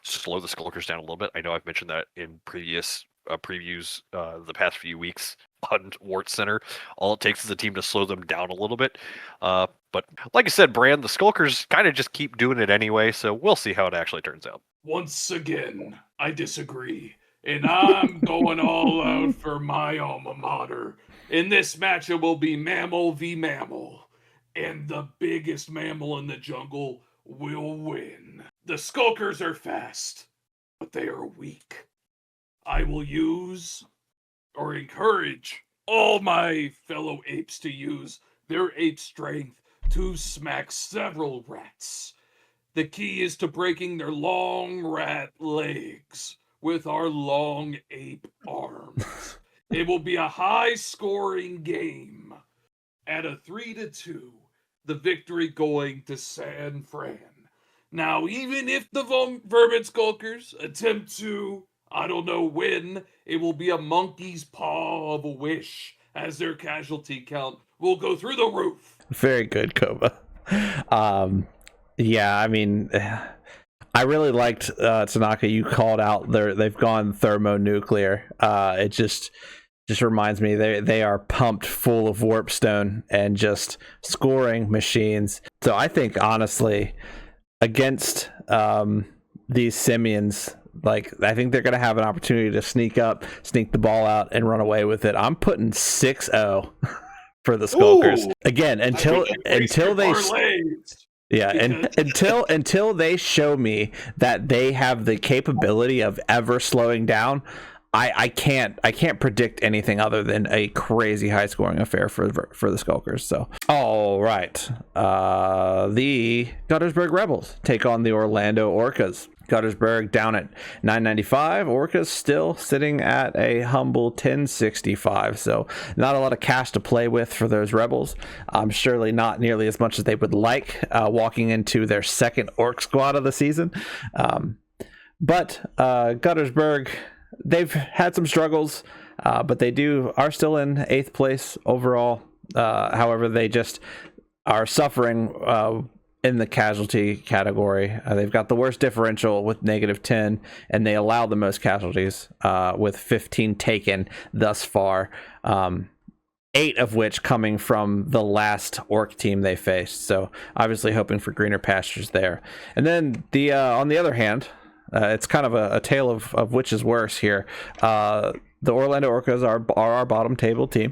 slow the Skulkers down a little bit. I know I've mentioned that in previous previews the past few weeks on Wartscenter. All it takes is a team to slow them down a little bit. But like I said, Brand, the Skulkers kind of just keep doing it anyway, so we'll see how it actually turns out. Once again, I disagree. And I'm going all out for my alma mater. In this match, it will be mammal v. mammal. And the biggest mammal in the jungle will win. The Skulkers are fast, but they are weak. I will use or encourage all my fellow apes to use their ape strength to smack several rats. The key is to breaking their long rat legs with our long ape arms. It will be a high-scoring game. At a 3-2, the victory going to San Fran. Now, even if the Vermin Skulkers attempt to, win, it will be a monkey's paw of a wish, as their casualty count will go through the roof. Very good, Koba. Yeah, I mean, I really liked Tanaka. You called out they've gone thermonuclear. It just reminds me they are pumped full of warpstone and just scoring machines. So I think honestly, against these simians, I think they're gonna have an opportunity to sneak the ball out, and run away with it. I'm putting 6-0 for the Skulkers. Ooh. Again, until they. Yeah, and until they show me that they have the capability of ever slowing down, I can't predict anything other than a crazy high scoring affair for the Skulkers. So, all right, the Guttersburg Rebels take on the Orlando Orcas. Guttersburg down at 995. Orcas still sitting at a humble 1065. So not a lot of cash to play with for those Rebels. Surely not nearly as much as they would like walking into their second Orc squad of the season. But Guttersburg, they've had some struggles, but they are still in 8th place overall. However, they just are suffering in the casualty category. They've got the worst differential with -10, and they allow the most casualties with 15 taken thus far, 8 of which coming from the last Orc team they faced. So obviously hoping for greener pastures there. And then on the other hand, it's kind of a tale of which is worse here. The Orlando Orcas are our bottom table team.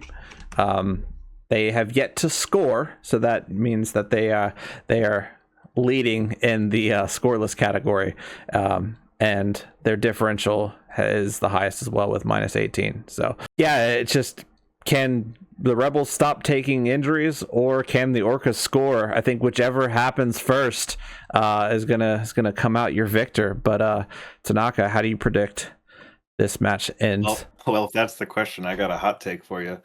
They have yet to score, so that means that they are leading in the scoreless category, and their differential is the highest as well with -18. So yeah, it's just, can the Rebels stop taking injuries, or can the Orcas score? I think whichever happens first is gonna come out your victor. But Tanaka, how do you predict this match ends? Well, if that's the question, I got a hot take for you.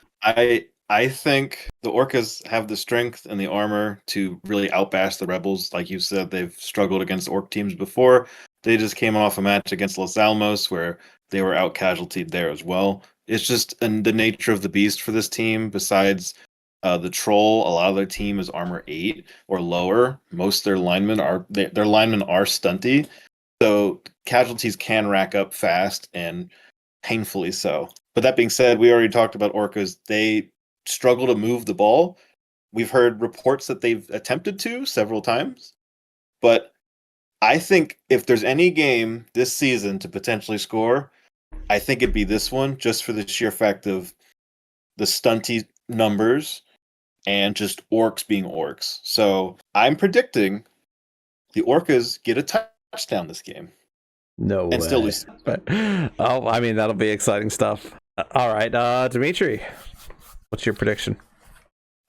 I think the Orcas have the strength and the armor to really outbash the Rebels. Like you said, they've struggled against Orc teams before. They just came off a match against Los Alamos where they were out casualtied there as well. It's just the nature of the beast for this team. Besides the Troll, a lot of their team is armor 8 or lower. Most of their linemen are their linemen are stunty, so casualties can rack up fast and painfully so. But that being said, we already talked about Orcas. They struggle to move the ball. We've heard reports that they've attempted to several times, but I think if there's any game this season to potentially score, I think it'd be this one, just for the sheer fact of the stunty numbers and just orcs being orcs. So I'm predicting the Orcas get a touchdown this game. No and way. still lose. But, oh, I mean, that'll be exciting stuff. All right, Dimitri, what's your prediction?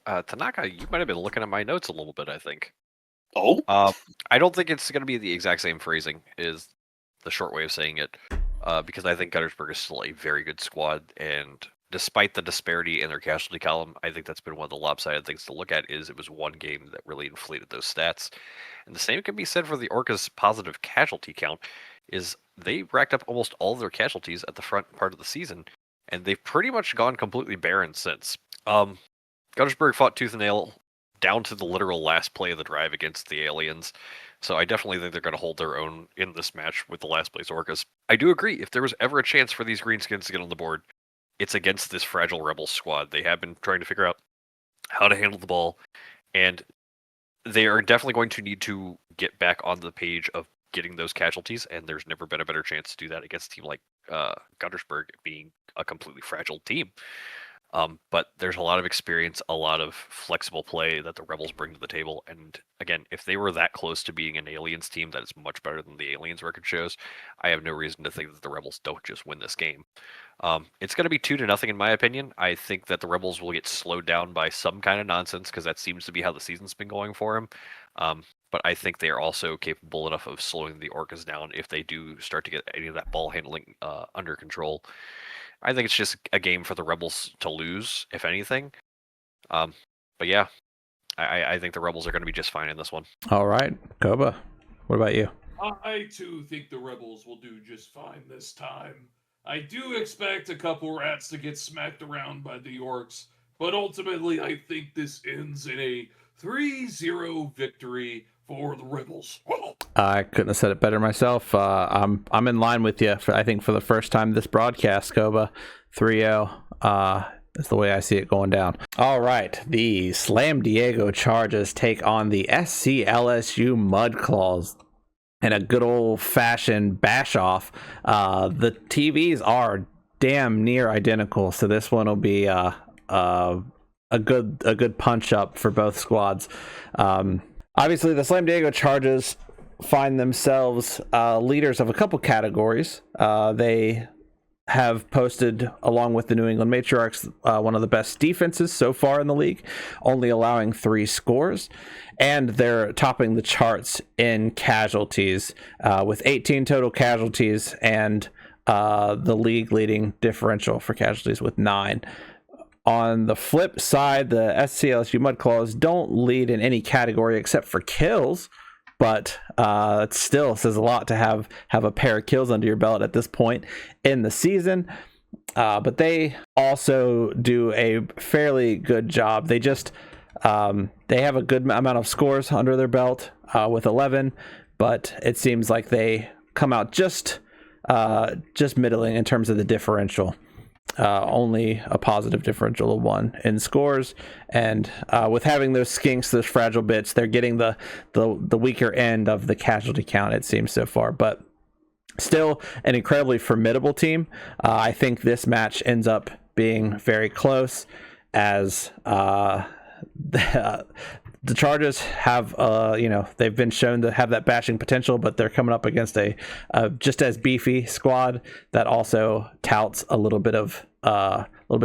Tanaka, you might have been looking at my notes a little bit, I think. Oh? I don't think it's going to be the exact same phrasing, is the short way of saying it, because I think Gunnersburg is still a very good squad, and despite the disparity in their casualty column, I think that's been one of the lopsided things to look at, is it was one game that really inflated those stats. And the same can be said for the Orcas' positive casualty count, is they racked up almost all of their casualties at the front part of the season, and they've pretty much gone completely barren since. Gunnersburg fought tooth and nail down to the literal last play of the drive against the aliens, so I definitely think they're going to hold their own in this match with the last place Orcas. I do agree, if there was ever a chance for these Greenskins to get on the board, it's against this fragile Rebels squad. They have been trying to figure out how to handle the ball, and they are definitely going to need to get back on the page of getting those casualties, and there's never been a better chance to do that against a team like Gunnersburg being a completely fragile team. But there's a lot of experience, a lot of flexible play that the Rebels bring to the table. And again, if they were that close to being an Aliens team that is much better than the Aliens record shows, I have no reason to think that the Rebels don't just win this game. It's going to be 2-0 in my opinion. I think that the Rebels will get slowed down by some kind of nonsense, because that seems to be how the season's been going for them. But I think they are also capable enough of slowing the Orcas down if they do start to get any of that ball handling under control. I think it's just a game for the Rebels to lose, if anything. But yeah, I think the Rebels are going to be just fine in this one. All right, Koba, what about you? I too think the Rebels will do just fine this time. I do expect a couple rats to get smacked around by the Orcs, but ultimately I think this ends in a 3-0 victory for the Rebels. I couldn't have said it better myself. I'm in line with you. I think for the first time this broadcast, Koba, 3-0 is the way I see it going down. All right, the Slam Diego Chargers take on the SCLSU Mudclaws in a good old-fashioned bash-off. The TVs are damn near identical, so this one will be a good punch-up for both squads. Obviously, the Slam Diego Chargers find themselves leaders of a couple categories. They have posted, along with the New England Matriarchs, one of the best defenses so far in the league, only allowing 3 scores. And they're topping the charts in casualties with 18 total casualties, and the league-leading differential for casualties with 9. On the flip side, the SCLSU Mudclaws don't lead in any category except for kills, but it still says a lot to have a pair of kills under your belt at this point in the season. But they also do a fairly good job. They just they have a good amount of scores under their belt with 11, but it seems like they come out just middling in terms of the differential. Only a positive differential of 1 in scores, and with having those skinks, those fragile bits, they're getting the weaker end of the casualty count, it seems, so far. But still an incredibly formidable team. I think this match ends up being very close, as the Chargers have, they've been shown to have that bashing potential, but they're coming up against a just as beefy squad that also touts a little bit of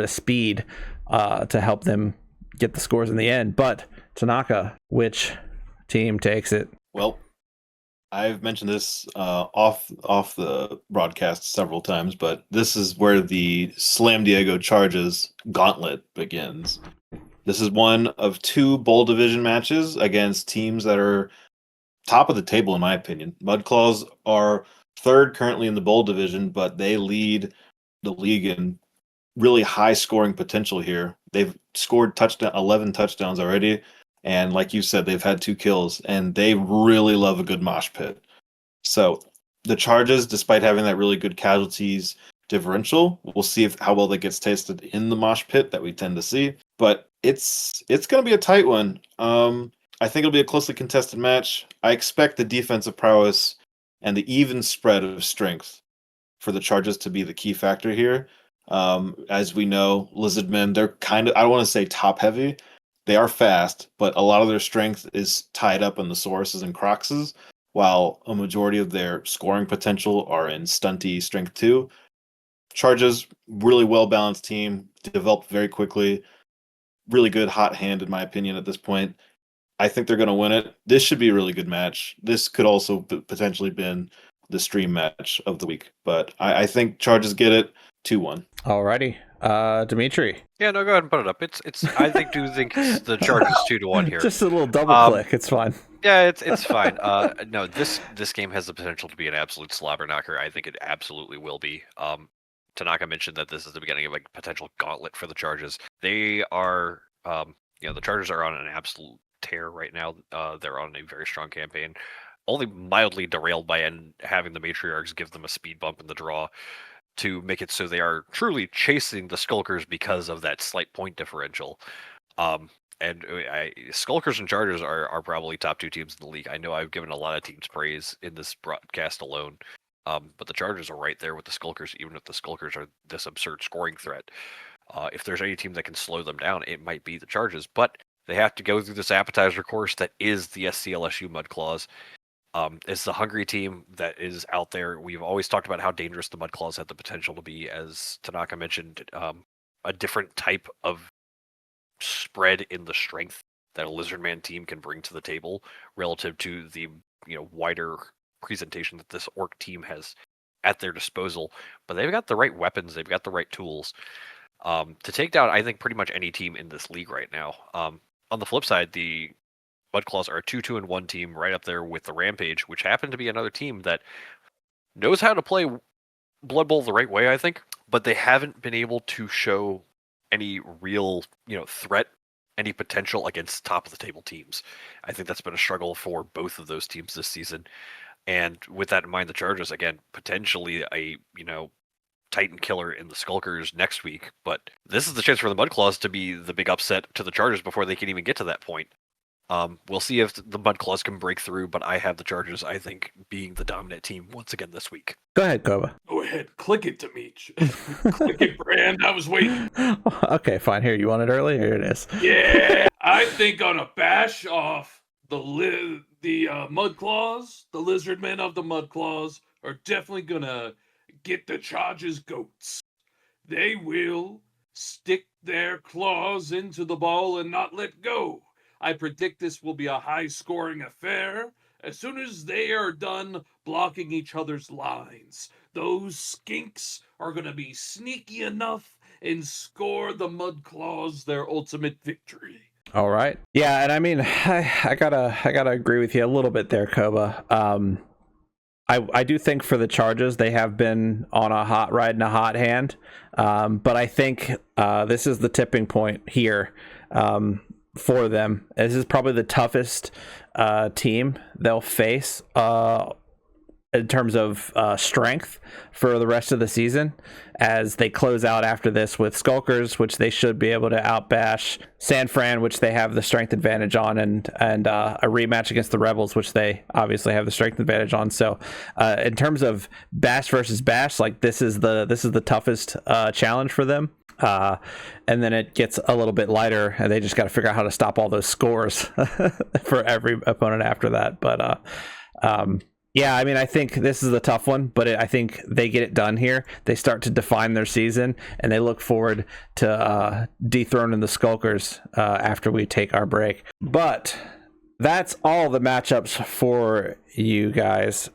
speed to help them get the scores in the end. But Tanaka, which team takes it? Well, I've mentioned this off the broadcast several times, but this is where the Slam Diego Charges gauntlet begins. This is one of two bowl division matches against teams that are top of the table, in my opinion. Mudclaws are third currently in the bowl division, but they lead the league in really high scoring potential here. They've scored 11 touchdowns already, and like you said, they've had 2 kills, and they really love a good mosh pit. So the Charges, despite having that really good casualties differential, we'll see how well that gets tested in the mosh pit that we tend to see. But it's going to be a tight one. I think it'll be a closely contested match. I expect the defensive prowess and the even spread of strength for the Charges to be the key factor here. As we know, Lizardmen, they're kind of, I don't want to say top heavy. They are fast, but a lot of their strength is tied up in the Sauruses and Croxes, while a majority of their scoring potential are in stunty strength 2. Charges, really well-balanced team, developed very quickly. Really good hot hand, in my opinion, at this point. I think they're going to win it. This should be a really good match. This could also potentially been the stream match of the week, but I think Charges get it 2-1. Alrighty, Dimitri. Yeah, no, go ahead and put it up. It's. I think it's the Chargers 2-1 here. Just a little double click. It's fine. Yeah, it's fine. No, this game has the potential to be an absolute slobber knocker. I think it absolutely will be. Tanaka mentioned that this is the beginning of a potential gauntlet for the Chargers. They are, the Chargers are on an absolute tear right now. They're on a very strong campaign, only mildly derailed by having the Matriarchs give them a speed bump in the draw to make it so they are truly chasing the Skulkers because of that slight point differential. Skulkers and Chargers are probably top 2 teams in the league. I know I've given a lot of teams praise in this broadcast alone, but the Chargers are right there with the Skulkers, even if the Skulkers are this absurd scoring threat. If there's any team that can slow them down, it might be the Chargers, but they have to go through this appetizer course that is the SCLSU Mudclaws. It's the hungry team that is out there. We've always talked about how dangerous the Mudclaws have the potential to be, as Tanaka mentioned, a different type of spread in the strength that a Lizardman team can bring to the table relative to the wider presentation that this Orc team has at their disposal. But they've got the right weapons, they've got the right tools to take down, I think, pretty much any team in this league right now. On the flip side, the Mudclaws are a 2-2-1 team right up there with the Rampage, which happen to be another team that knows how to play Blood Bowl the right way, I think, but they haven't been able to show any real, threat, any potential against top of the table teams. I think that's been a struggle for both of those teams this season. And with that in mind, the Chargers, again, potentially a, Titan killer in the Skulkers next week, but this is the chance for the Mudclaws to be the big upset to the Chargers before they can even get to that point. We'll see if the Mudclaws can break through, but I have the Chargers, I think, being the dominant team once again this week. Go ahead, Koba. Go ahead, click it, Dimitri. Click it, Brand. I was waiting. Okay, fine. Here, you want it early? Here it is. Yeah, I think on a bash off the Mudclaws, the Lizardmen of the Mudclaws are definitely gonna get the Chargers goats. They will stick their claws into the ball and not let go. I predict this will be a high-scoring affair as soon as they are done blocking each other's lines. Those skinks are going to be sneaky enough and score the Mudclaws their ultimate victory. All right. Yeah, and I mean, I gotta agree with you a little bit there, Koba. I do think for the Chargers, they have been on a hot ride and a hot hand, but I think this is the tipping point here. For them, this is probably the toughest team they'll face in terms of strength for the rest of the season, as they close out after this with Skulkers, which they should be able to outbash, San Fran, which they have the strength advantage on, and a rematch against the Rebels, which they obviously have the strength advantage on. So in terms of bash versus bash, like this is the toughest challenge for them. And then it gets a little bit lighter, and they just got to figure out how to stop all those scores for every opponent after that. But yeah, I mean, I think this is a tough one, but I think they get it done here. They start to define their season, and they look forward to dethroning the Skulkers after we take our break. But that's all the matchups for you guys.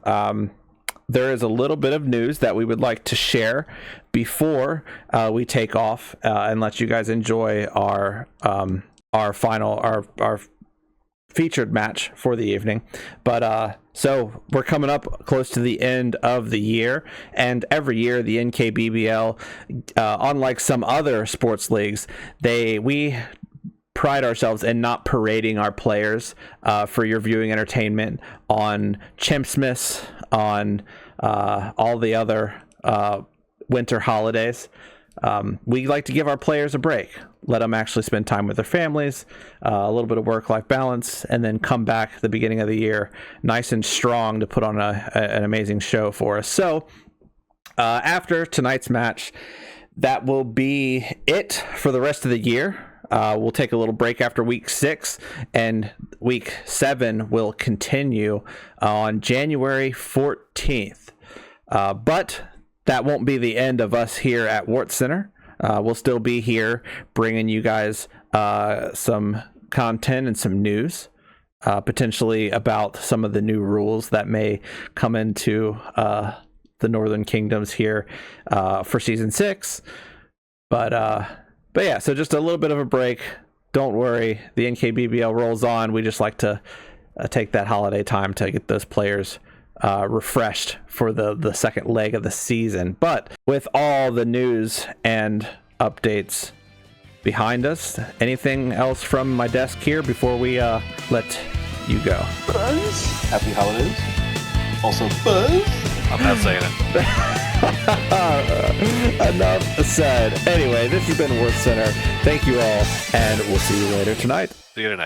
There is a little bit of news that we would like to share before we take off and let you guys enjoy our featured match for the evening. But so we're coming up close to the end of the year, and every year the NKBBL, unlike some other sports leagues, we pride ourselves in not parading our players for your viewing entertainment on Chimpsmas, on all the other winter holidays. We like to give our players a break, let them actually spend time with their families, a little bit of work-life balance, and then come back at the beginning of the year nice and strong to put on an amazing show for us. So after tonight's match, that will be it for the rest of the year. We'll take a little break after week 6, and week 7 will continue on January 14th. But that won't be the end of us here at Wartscenter. We'll still be here bringing you guys some content and some news, potentially about some of the new rules that may come into the Northern Kingdoms here for Season 6. But yeah, so just a little bit of a break. Don't worry, the NKBBL rolls on. We just like to take that holiday time to get those players refreshed for the second leg of the season. But with all the news and updates behind us, anything else from my desk here before we let you go? Buzz. Happy holidays. Also, Buzz. I'm not saying it. Enough said. Anyway, this has been Wartscenter. Thank you all, and we'll see you later tonight. See you tonight.